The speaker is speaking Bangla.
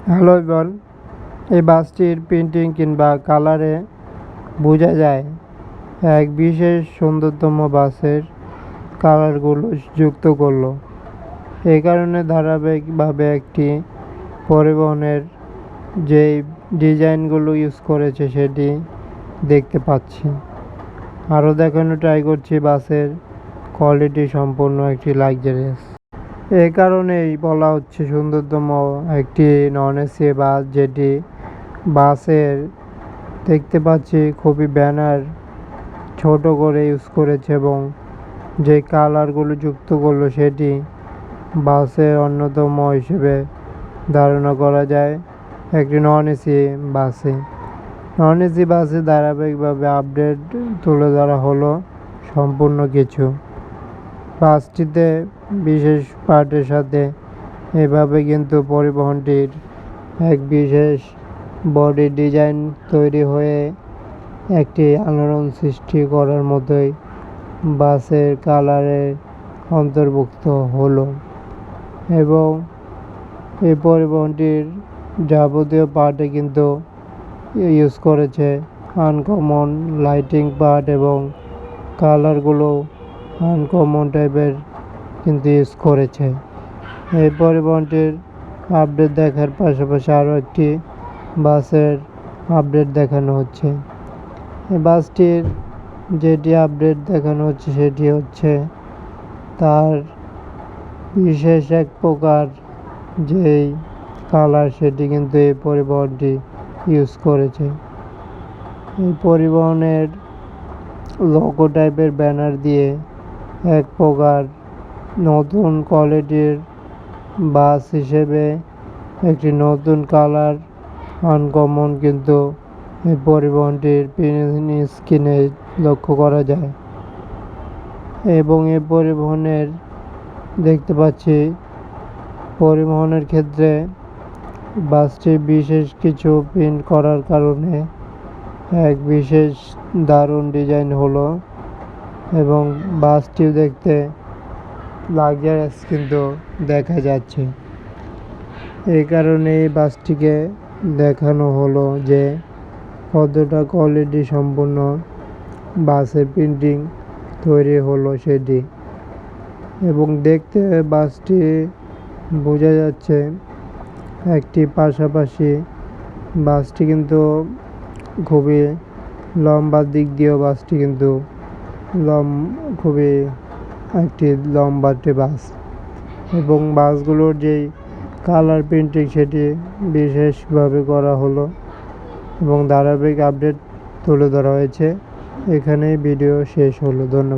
হ্যালো এভরিওয়ান, এই বাসটির প্রিন্টিং কিংবা কালারে বোঝা যায় এক বিশেষ সুন্দরতম বাসের কালারগুলো যুক্ত করলো। এই কারণে ধারাবাহিকভাবে একটি পরিবহনের যেই ডিজাইনগুলো ইউজ করেছে সেটি দেখতে পাচ্ছি। আরও দেখানো ট্রাই করছি বাসের কোয়ালিটি সম্পূর্ণ একটি লাক্সারিয়াস। এই কারণেই বলা হচ্ছে সুন্দরতম একটি নন এসি বাস, যেটি বাসের দেখতে পাচ্ছি খুবই ব্যানার ছোট করে ইউজ করেছে এবং যে কালারগুলো যুক্ত করলো সেটি বাসের অন্যতম হিসেবে ধারণা করা যায় একটি নন এসি বাসে। নন এসি বাসে ধারাবাহিকভাবে আপডেট তুলে ধরা হলো সম্পূর্ণ কিছু। বাসটিতে বিশেষ পার্টের সাথে এভাবে কিন্তু পরিবহনটির এক বিশেষ বডি ডিজাইন তৈরি হয়ে একটি আলোড়ন সৃষ্টি করার মতোই বাসের কালারে অন্তর্ভুক্ত হলো এবং এই পরিবহনটির যাবতীয় পার্টে কিন্তু ইউজ করেছে আনকমন লাইটিং পার্ট এবং কালারগুলো আনকমন টাইপের কিন্তু ইউজ করেছে। এই পরিবহনটির আপডেট দেখার পাশাপাশি আরও একটি বাসের আপডেট দেখানো হচ্ছে। এই বাসটির যেটি আপডেট দেখানো হচ্ছে সেটি হচ্ছে তার বিশেষ এক প্রকার যেই কালার সেটি কিন্তু এই পরিবহনটি ইউজ করেছে। এই পরিবহনের লোগো টাইপের ব্যানার দিয়ে এক প্রকার নতুন কোয়ালিটির বাস হিসেবে একটি নতুন কালার আনকমন কিন্তু এই পরিবহনটির স্ক্রিনে লক্ষ্য করা যায় এবং এই পরিবহনের দেখতে পাচ্ছি পরিবহনের ক্ষেত্রে বাসটি বিশেষ কিছু প্রিন্ট করার কারণে এক বিশেষ দারুণ ডিজাইন হলো এবং বাসটিও দেখতে লাক্সারিয়াস কিন্তু দেখা যাচ্ছে। এই কারণে এই বাসটিকে দেখানো হলো যে কতটা কোয়ালিটি সম্পূর্ণ বাসের প্রিন্টিং তৈরি হলো সেটি, এবং দেখতে বাসটি বোঝা যাচ্ছে একটি পাশাপাশি বাসটি কিন্তু খুবই লম্বা দিক দিয়েও বাসটি কিন্তু খুবই একটি লম্বাটে বাস এবং বাসগুলোর যেই কালার প্রিন্টিং সেটি বিশেষভাবে করা হলো এবং ধারাবাহিক আপডেট তুলে ধরা হয়েছে। এখানেই ভিডিও শেষ হলো। ধন্যবাদ।